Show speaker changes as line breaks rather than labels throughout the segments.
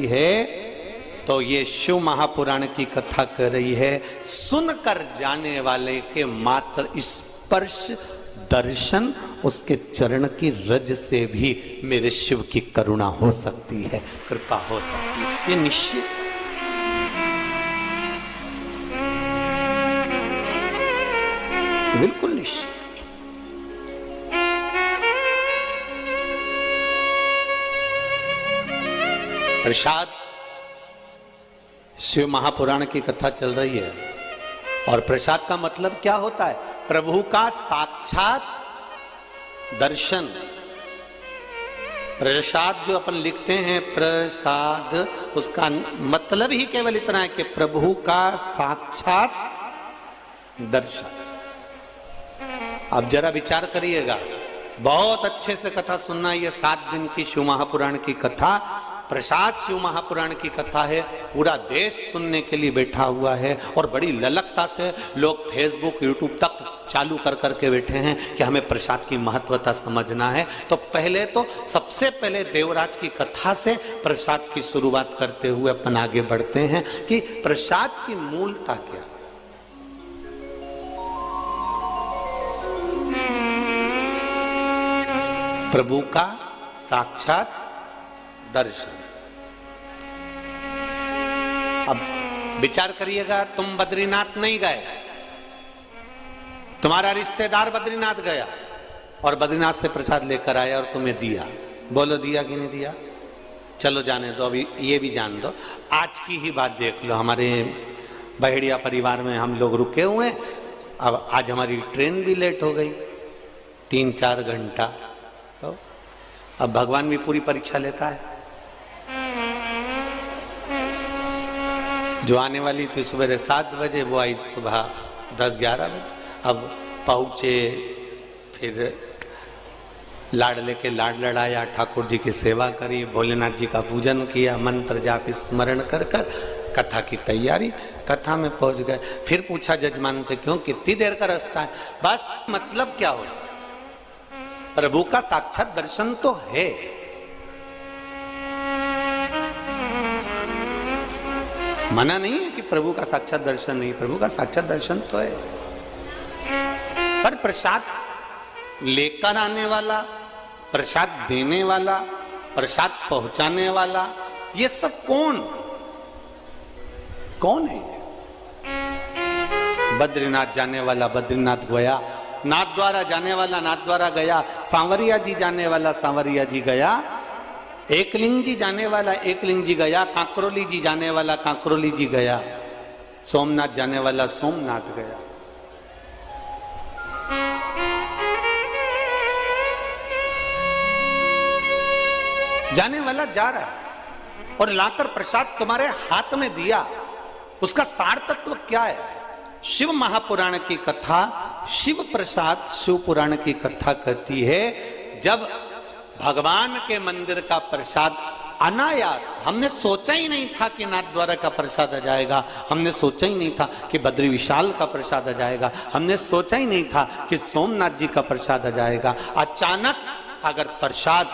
है तो ये शिव महापुराण की कथा कर रही है, सुनकर जाने वाले के मात्र स्पर्श दर्शन उसके चरण की रज से भी मेरे शिव की करुणा हो सकती है, कृपा हो सकती है, ये निश्चित। बिल्कुल निश्चित। प्रसाद, शिव महापुराण की कथा चल रही है और प्रसाद का मतलब क्या होता है? प्रभु का साक्षात दर्शन। प्रसाद जो अपन लिखते हैं प्रसाद, उसका मतलब ही केवल इतना है कि प्रभु का साक्षात दर्शन। अब जरा विचार करिएगा, बहुत अच्छे से कथा सुनना। ये 7 दिन की शिव महापुराण की कथा, प्रसाद शिव महापुराण की कथा है। पूरा देश सुनने के लिए बैठा हुआ है और बड़ी ललकता से लोग फेसबुक यूट्यूब तक चालू कर करके बैठे हैं कि हमें प्रसाद की महत्वता समझना है। तो पहले तो सबसे पहले देवराज की कथा से प्रसाद की शुरुआत करते हुए अपन आगे बढ़ते हैं कि प्रसाद की मूलता क्या है। प्रभु का साक्षात दर्शन। अब विचार करिएगा, तुम बद्रीनाथ नहीं गए, तुम्हारा रिश्तेदार बद्रीनाथ गया और बद्रीनाथ से प्रसाद लेकर आया और तुम्हें दिया। बोलो दिया कि नहीं दिया? चलो जाने दो, अभी ये भी जान दो। आज की ही बात देख लो, हमारे बहेड़िया परिवार में हम लोग रुके हुए, अब आज हमारी ट्रेन भी लेट हो गई 3-4 घंटा। तो अब भगवान भी पूरी परीक्षा लेता है। जो आने वाली थी सुबह 7 बजे, वो आई सुबह 10-11 बजे। अब पहुंचे, फिर लाड लेके लाड लड़ाया, ठाकुर जी की सेवा करी, भोलेनाथ जी का पूजन किया, मंत्र जाप स्मरण कर कर कथा की तैयारी। कथा में पहुंच गए, फिर पूछा जजमान से, क्यों कितनी देर का रास्ता है? बस मतलब क्या होता है? प्रभु का साक्षात दर्शन तो है। मना नहीं है कि प्रभु का साक्षात दर्शन नहीं, प्रभु का साक्षात दर्शन तो है, पर प्रसाद लेकर आने वाला, प्रसाद देने वाला, प्रसाद पहुंचाने वाला, ये सब कौन है? बद्रीनाथ जाने वाला बद्रीनाथ गया, नाथ द्वारा जाने वाला नाथ द्वारा गया, सांवरिया जी जाने वाला सांवरिया जी गया, एकलिंग जी जाने वाला एकलिंग जी गया, कांकरोली जी जाने वाला कांकरोली जी गया, सोमनाथ जाने वाला सोमनाथ गया। जाने वाला जा रहा है और लाकर प्रसाद तुम्हारे हाथ में दिया। उसका सार तत्व क्या है? शिव महापुराण की कथा, शिव प्रसाद शिव पुराण की कथा कहती है, जब भगवान के मंदिर का प्रसाद अनायास, हमने सोचा ही नहीं था कि नाथ द्वारा का प्रसाद आ जाएगा, हमने सोचा ही नहीं था कि बद्री विशाल का प्रसाद आ जाएगा, हमने सोचा ही नहीं था कि सोमनाथ जी का प्रसाद आ जाएगा। अचानक अगर प्रसाद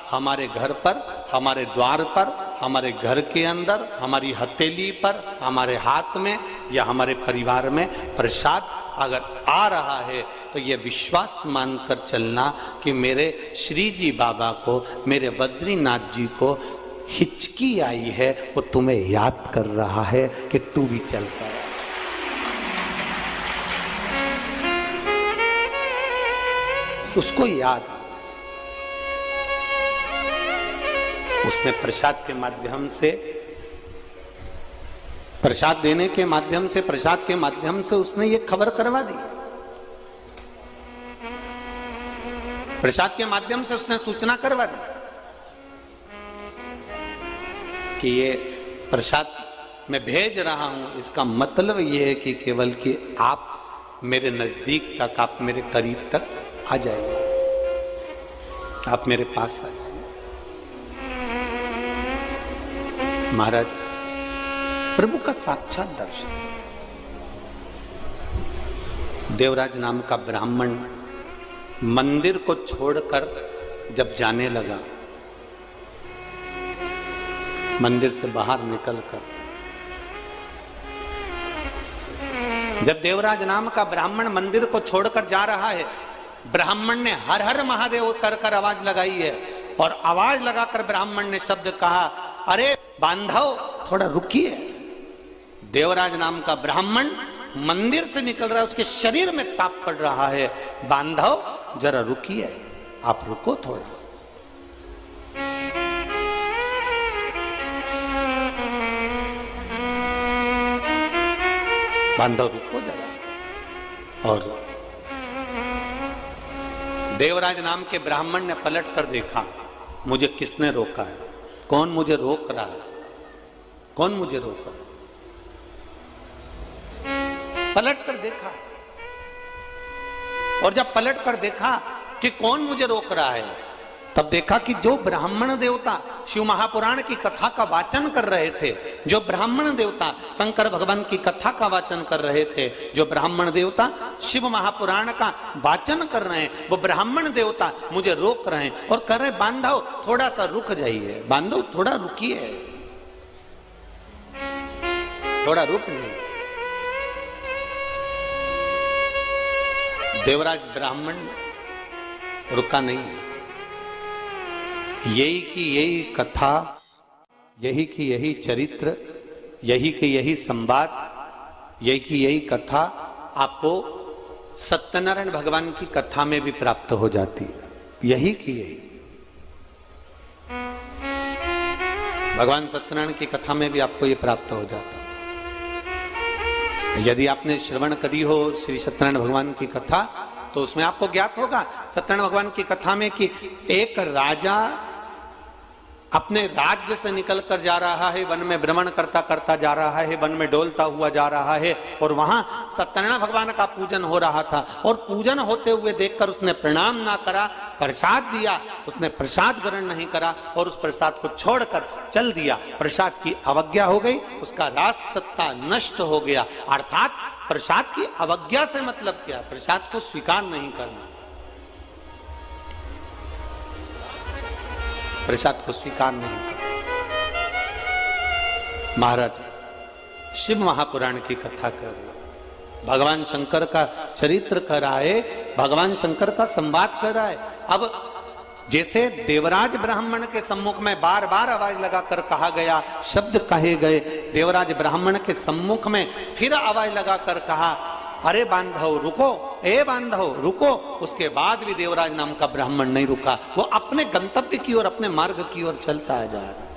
हमारे घर पर, हमारे द्वार पर, हमारे घर के अंदर, हमारी हथेली पर, हमारे हाथ में या हमारे परिवार में प्रसाद अगर आ रहा है, तो ये विश्वास मानकर चलना कि मेरे श्री जी बाबा को, मेरे बद्रीनाथ जी को हिचकी आई है, वो तुम्हें याद कर रहा है कि तू भी चल कर। उसको याद आ, उसने प्रसाद के माध्यम से, प्रसाद देने के माध्यम से, प्रसाद के माध्यम से उसने ये खबर करवा दी। प्रसाद के माध्यम से उसने सूचना करवा दी कि ये प्रसाद मैं भेज रहा हूं, इसका मतलब ये है कि केवल कि आप मेरे नजदीक तक, आप मेरे करीब तक आ जाइए, आप मेरे पास आइए। महाराज, प्रभु का साक्षात दर्शन। देवराज नाम का ब्राह्मण मंदिर को छोड़कर जब जाने लगा, मंदिर से बाहर निकलकर जब देवराज नाम का ब्राह्मण मंदिर को छोड़कर जा रहा है, ब्राह्मण ने हर हर महादेव कर कर आवाज लगाई है और आवाज लगाकर ब्राह्मण ने शब्द कहा, अरे बांधव थोड़ा रुकिए। देवराज नाम का ब्राह्मण मंदिर से निकल रहा है, उसके शरीर में ताप पड़ रहा है, बांधव जरा रुकिए, आप रुको थोड़ा। बांधव रुको जरा। और देवराज नाम के ब्राह्मण ने पलट कर देखा, मुझे किसने रोका है, कौन मुझे रोक रहा है, कौन मुझे रोक रहा है। पलट कर देखा और जब पलट कर देखा कि कौन मुझे रोक रहा है, तब देखा कि जो ब्राह्मण देवता शिव महापुराण की कथा का वाचन कर रहे थे, जो ब्राह्मण देवता शंकर भगवान की कथा का वाचन कर रहे थे, जो ब्राह्मण देवता शिव महापुराण का वाचन कर रहे हैं, वो ब्राह्मण देवता मुझे रोक रहे हैं और कह रहे, बांधव थोड़ा सा रुक जाइए, बांधव थोड़ा रुकिए, थोड़ा रुक जाइए। देवराज ब्राह्मण रुका नहीं है। यही की यही कथा, यही की यही चरित्र, यही की यही संवाद, यही की यही कथा आपको सत्यनारायण भगवान की कथा में भी प्राप्त हो जाती है। यही की यही भगवान सत्यनारायण की कथा में भी आपको ये प्राप्त हो जाता है। यदि आपने श्रवण करी हो श्री सत्यनारायण भगवान की कथा, तो उसमें आपको ज्ञात होगा सत्यनारायण भगवान की कथा में कि एक राजा अपने राज्य से निकलकर जा रहा है, वन में भ्रमण करता करता जा रहा है, वन में डोलता हुआ जा रहा है, और वहां सत्यनारायण भगवान का पूजन हो रहा था, और पूजन होते हुए देखकर उसने प्रणाम ना करा, प्रसाद दिया, उसने प्रसाद ग्रहण नहीं करा और उस प्रसाद को छोड़कर चल दिया। प्रसाद की अवज्ञा हो गई, उसका राज सत्ता नष्ट हो गया। अर्थात प्रसाद की अवज्ञा से मतलब क्या? प्रसाद को स्वीकार नहीं करना, प्रसाद को स्वीकार नहीं करना। महाराज शिव महापुराण की कथा कर रहे, भगवान शंकर का चरित्र कर रहा है, भगवान शंकर का संवाद कर रहा है। अब जैसे देवराज ब्राह्मण के सम्मुख में बार बार आवाज लगाकर कहा गया, शब्द कहे गए, देवराज ब्राह्मण के सम्मुख में फिर आवाज लगाकर कहा, अरे बांधव रुको, ए बांधव रुको। उसके बाद भी देवराज नाम का ब्राह्मण नहीं रुका, वो अपने गंतव्य की ओर, अपने मार्ग की ओर चलता जा रहा,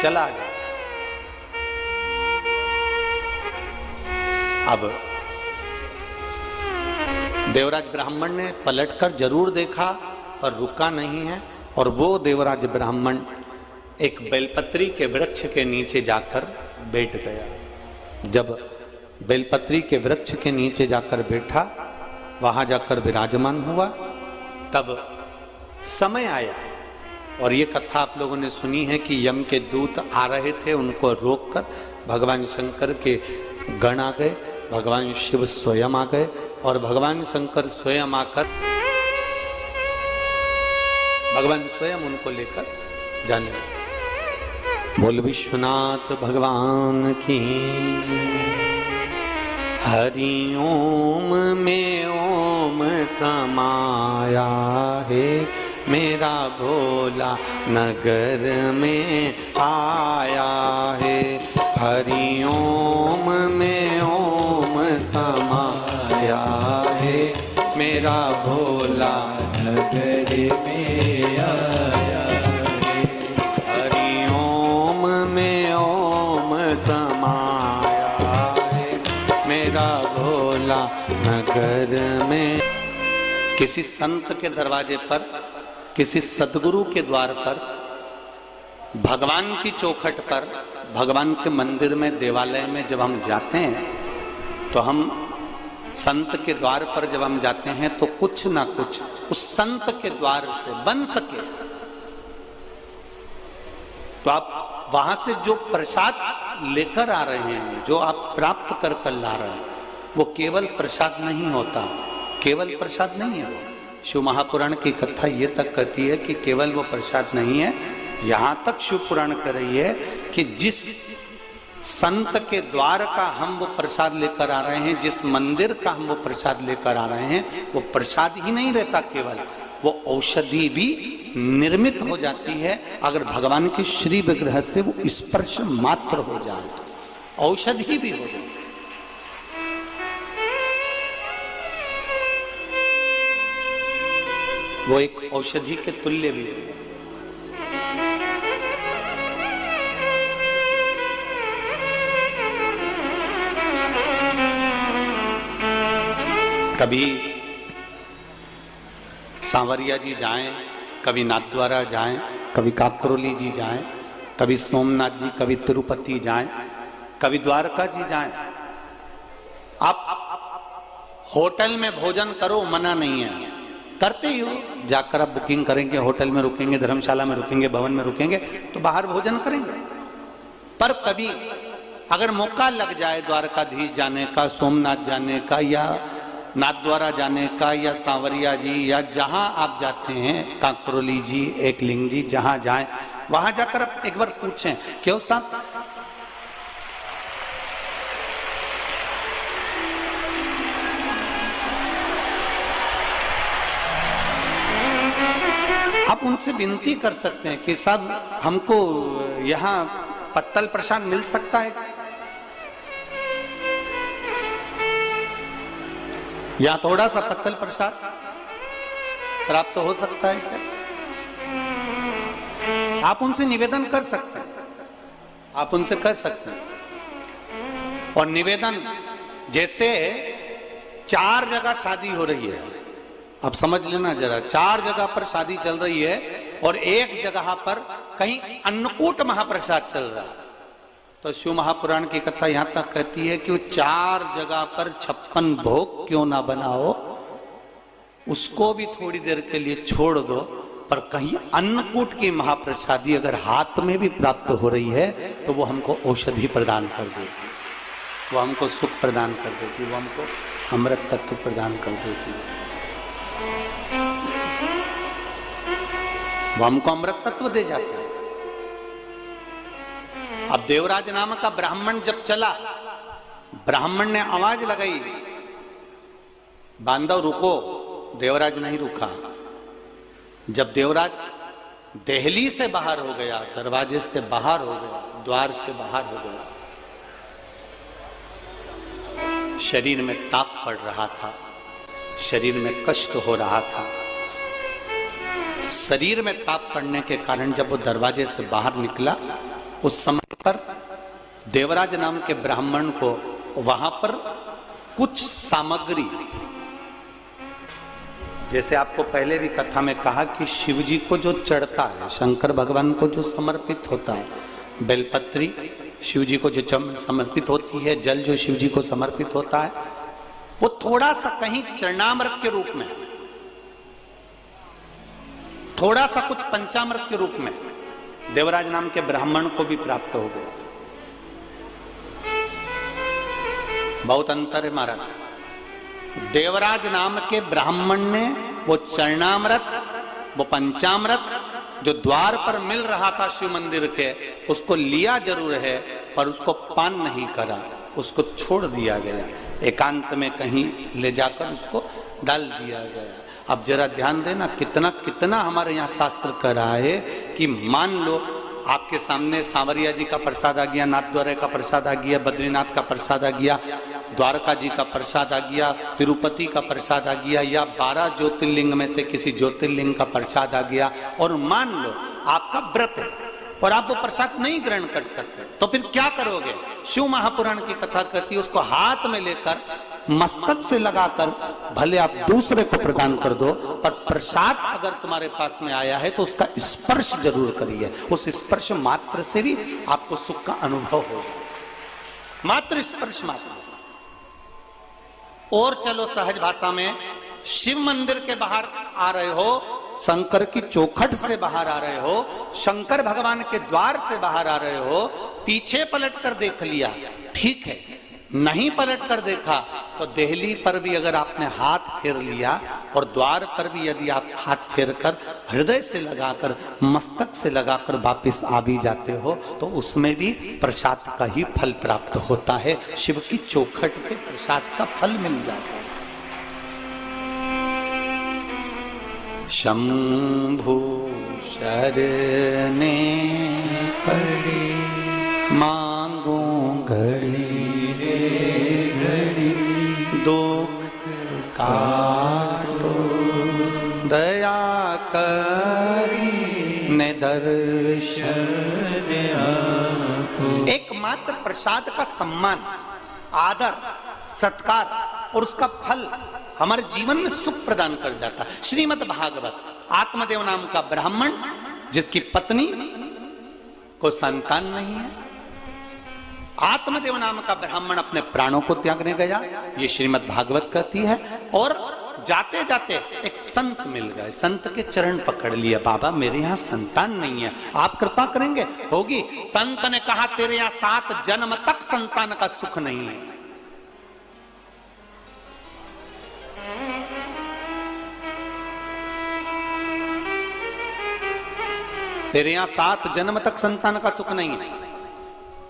चला गया। अब देवराज ब्राह्मण ने पलटकर जरूर देखा पर रुका नहीं है, और वो देवराज ब्राह्मण एक बेलपत्री के वृक्ष के नीचे जाकर बैठ गया। जब बेलपत्री के वृक्ष के नीचे जाकर बैठा, वहां जाकर विराजमान हुआ, तब समय आया, और ये कथा आप लोगों ने सुनी है कि यम के दूत आ रहे थे, उनको रोककर भगवान शंकर के गण आ गए, भगवान शिव स्वयं आ गए, और भगवान शंकर स्वयं आकर भगवान स्वयं उनको लेकर जाने लगे। बोल विश्वनाथ भगवान की। हरि ओम में ओम समाया है, मेरा भोला नगर में आया है। हरि ओम में ओम समाया है, मेरा भोला नगर में आया है। हरि ओम में ओम समाया है, मेरा भोला नगर में। किसी संत के दरवाजे पर, किसी सदगुरु के द्वार पर, भगवान की चौखट पर, भगवान के मंदिर में, देवालय में जब हम जाते हैं, तो हम संत के द्वार पर जब हम जाते हैं तो कुछ ना कुछ उस संत के द्वार से बन सके। तो आप वहां से जो प्रसाद लेकर आ रहे हैं, जो आप प्राप्त कर कर ला रहे हैं, वो केवल प्रसाद नहीं होता, केवल प्रसाद नहीं है वो। शिव महापुराण की कथा ये तक कहती है कि केवल वो प्रसाद नहीं है, यहां तक शिव पुराण कर रही है कि जिस संत के द्वार का हम वो प्रसाद लेकर आ रहे हैं, जिस मंदिर का हम वो प्रसाद लेकर आ रहे हैं, वो प्रसाद ही नहीं रहता, केवल वो औषधि भी निर्मित हो जाती है। अगर भगवान के श्री विग्रह से वो स्पर्श मात्र हो जाए तो औषधि भी हो जाती है। वो एक औषधि के तुल्य भी है। कभी सांवरिया जी जाएं, कभी नाथद्वारा जाएं, कभी काकरोली जी जाएं, कभी सोमनाथ जी, कभी तिरुपति जाएं, कभी द्वारका जी जाएं। आप होटल में भोजन करो, मना नहीं है, करते ही हो। जाकर आप बुकिंग करेंगे, होटल में रुकेंगे, धर्मशाला में रुकेंगे, भवन में रुकेंगे, तो बाहर भोजन करेंगे। पर कभी अगर मौका लग जाए द्वारकाधीश जाने का, सोमनाथ जाने का, या नाथद्वारा जाने का, या सांवरिया जी, या जहां आप जाते हैं, काकरोली जी, एकलिंग जी, जहां जाएं, वहां जाकर आप एक बार पूछें, क्यों साहब आप उनसे विनती कर सकते हैं कि साहब हमको यहाँ पत्तल प्रसाद मिल सकता है, या थोड़ा सा पत्तल प्रसाद प्राप्त हो सकता है क्या? आप उनसे निवेदन कर सकते हैं, आप उनसे कर सकते हैं। और निवेदन जैसे 4 जगह शादी हो रही है, अब समझ लेना जरा, 4 जगह पर शादी चल रही है और एक जगह पर कहीं अन्नकूट महाप्रसाद चल रहा है, तो शिव महापुराण की कथा यहां तक कहती है कि वो 4 जगह पर 56 भोग क्यों ना बनाओ, उसको भी थोड़ी देर के लिए छोड़ दो, पर कहीं अन्नकूट की महाप्रसादी अगर हाथ में भी प्राप्त हो रही है तो वो हमको औषधि प्रदान कर देती, वो हमको सुख प्रदान कर देती, वो हमको अमृत तत्व प्रदान कर देती है, वो हमको अमृत तत्व दे जाते हैं। अब देवराज नाम का ब्राह्मण जब चला, ब्राह्मण ने आवाज लगाई, बांधव रुको, देवराज नहीं रुका। जब देवराज देहली से बाहर हो गया, दरवाजे से बाहर हो गया, द्वार से बाहर हो गया, शरीर में ताप पड़ रहा था, शरीर में कष्ट हो रहा था। शरीर में ताप पड़ने के कारण जब वो दरवाजे से बाहर निकला, उस समय पर देवराज नाम के ब्राह्मण को वहां पर कुछ सामग्री, जैसे आपको पहले भी कथा में कहा कि शिव जी को जो चढ़ता है, शंकर भगवान को जो समर्पित होता है, बेलपत्री शिव जी को जो समर्पित होती है, जल जो शिव जी को समर्पित होता है, वो थोड़ा सा कहीं चरणामृत के रूप में, थोड़ा सा कुछ पंचामृत के रूप में देवराज नाम के ब्राह्मण को भी प्राप्त हो गया। बहुत अंतर है महाराज। देवराज नाम के ब्राह्मण ने वो चरणामृत, वो पंचामृत जो द्वार पर मिल रहा था शिव मंदिर के, उसको लिया जरूर है, पर उसको पान नहीं करा, उसको छोड़ दिया गया, एकांत में कहीं ले जाकर उसको डाल दिया गया। अब जरा ध्यान देना, कितना कितना हमारे यहाँ शास्त्र कह रहा है कि मान लो आपके सामने सांवरिया जी का प्रसाद आ गया, नाथद्वारा का प्रसाद आ गया, बद्रीनाथ का प्रसाद आ गया, द्वारका जी का प्रसाद आ गया, तिरुपति का प्रसाद आ गया, या 12 ज्योतिर्लिंग में से किसी ज्योतिर्लिंग का प्रसाद आ गया, और मान लो आपका व्रत है और आप वो प्रसाद नहीं ग्रहण कर सकते, तो फिर क्या करोगे? शिव महापुराण की कथा कहती है, उसको हाथ में लेकर मस्तक से लगाकर भले आप दूसरे को प्रदान कर दो, पर प्रसाद अगर तुम्हारे पास में आया है तो उसका स्पर्श जरूर करिए। उस स्पर्श मात्र से भी आपको सुख का अनुभव होगा, मात्र स्पर्श मात्र। और चलो सहज भाषा में, शिव मंदिर के बाहर आ रहे हो, शंकर की चौखट से बाहर आ रहे हो, शंकर भगवान के द्वार से बाहर आ रहे हो, पीछे पलट कर देख लिया, ठीक है, नहीं पलट कर देखा तो देहली पर भी अगर आपने हाथ फेर लिया और द्वार पर भी यदि आप हाथ फेर कर हृदय से लगाकर मस्तक से लगाकर वापिस आ भी जाते हो तो उसमें भी प्रसाद का ही फल प्राप्त होता है। शिव की चौखट पे प्रसाद का फल मिल जाता है। शंभु शरणे पड़े मांगो घड़ी घड़ी दुख काटो दया करी ने दर्शन। एकमात्र प्रसाद का सम्मान, आदर, सत्कार और उसका फल हमारे जीवन में सुख प्रदान कर जाता। श्रीमद् भागवत, आत्मदेव नाम का ब्राह्मण जिसकी पत्नी को संतान नहीं है, आत्मदेव नाम का ब्राह्मण अपने प्राणों को त्यागने गया, ये श्रीमद् भागवत कहती है। और जाते जाते एक संत मिल गए, संत के चरण पकड़ लिए, बाबा मेरे यहाँ संतान नहीं है, आप कृपा करेंगे? होगी। संत ने कहा तेरे यहाँ 7 जन्म तक संतान का सुख नहीं है। तेरे यहां 7 जन्म तक संतान का सुख नहीं है।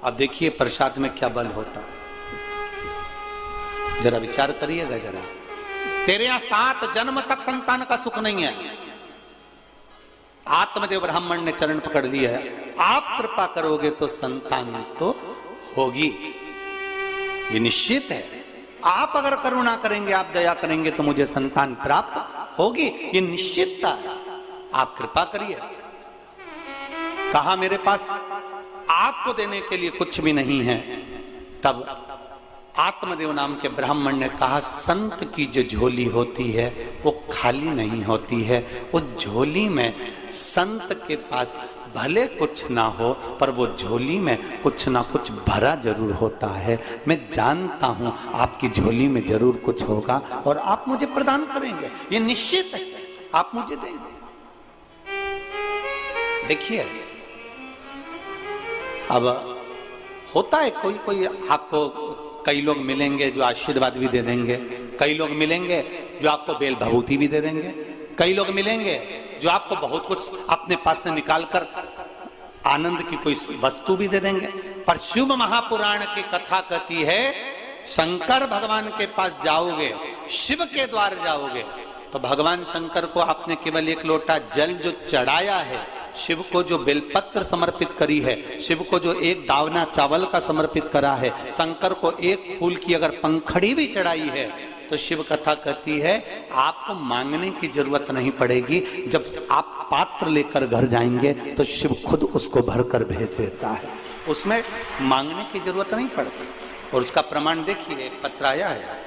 अब देखिए प्रसाद में क्या बल होता, जरा विचार करिएगा जरा। तेरे यहां 7 जन्म तक संतान का सुख नहीं है। आत्मदेव ब्राह्मण ने चरण पकड़ लिया है, आप कृपा करोगे तो संतान तो होगी, ये निश्चित है। आप अगर करुणा करेंगे, आप दया करेंगे तो मुझे संतान प्राप्त होगी, ये निश्चितता है। आप कृपा करिए। कहा मेरे पास आपको देने के लिए कुछ भी नहीं है। तब आत्मदेव नाम के ब्राह्मण ने कहा संत की जो झोली होती है वो खाली नहीं होती है, उस झोली में संत के पास भले कुछ ना हो पर वो झोली में कुछ ना कुछ भरा जरूर होता है। मैं जानता हूं आपकी झोली में जरूर कुछ होगा और आप मुझे प्रदान करेंगे, ये निश्चित है, आप मुझे देंगे। देखिए अब होता है कोई कोई आपको, कई लोग मिलेंगे जो आशीर्वाद भी दे देंगे, कई लोग मिलेंगे जो आपको बेल भभूति भी दे देंगे, कई लोग मिलेंगे जो आपको बहुत कुछ अपने पास से निकालकर आनंद की कोई वस्तु भी दे देंगे। पर शिव महापुराण की कथा कहती है शंकर भगवान के पास जाओगे, शिव के द्वार जाओगे तो भगवान शंकर को आपने केवल 1 लोटा जल जो चढ़ाया है, शिव को जो बेलपत्र समर्पित करी है, शिव को जो 1 दावना चावल का समर्पित करा है, शंकर को 1 फूल की अगर पंखड़ी भी चढ़ाई है तो शिव कथा कहती है आपको मांगने की जरूरत नहीं पड़ेगी। जब आप पात्र लेकर घर जाएंगे तो शिव खुद उसको भरकर भेज देता है, उसमें मांगने की जरूरत नहीं पड़ती। और उसका प्रमाण देखिए, एक पत्र आया है,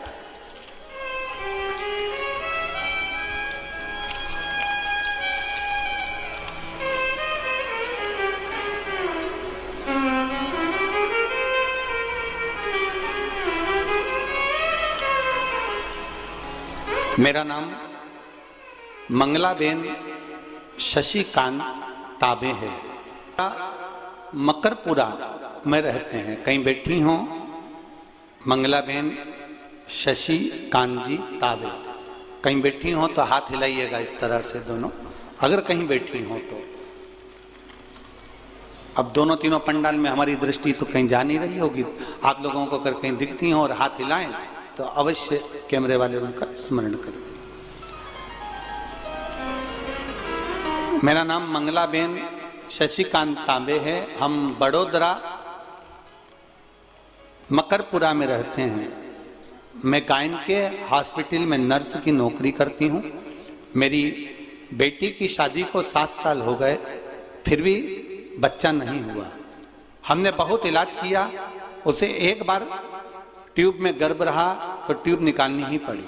मेरा नाम मंगलाबेन शशिकांत ताबे है, मकरपुरा में रहते हैं। कहीं बैठी हो मंगलाबेन शशिकांत जी ताबे, कहीं बैठी हो तो हाथ हिलाइएगा इस तरह से दोनों, अगर कहीं बैठी हो तो। अब दोनों तीनों पंडाल में हमारी दृष्टि तो कहीं जा नहीं रही होगी, आप लोगों को अगर कहीं दिखती हो और हाथ हिलाएं तो अवश्य कैमरे वाले उनका स्मरण करें। मेरा नाम मंगलाबेन शशिकांत तांबे है, हम बड़ोदरा मकरपुरा में रहते हैं। मैं गायन के हॉस्पिटल में नर्स की नौकरी करती हूँ। मेरी बेटी की शादी को 7 साल हो गए, फिर भी बच्चा नहीं हुआ। हमने बहुत इलाज किया, उसे एक बार ट्यूब में गर्भ रहा तो ट्यूब निकालनी ही पड़ी।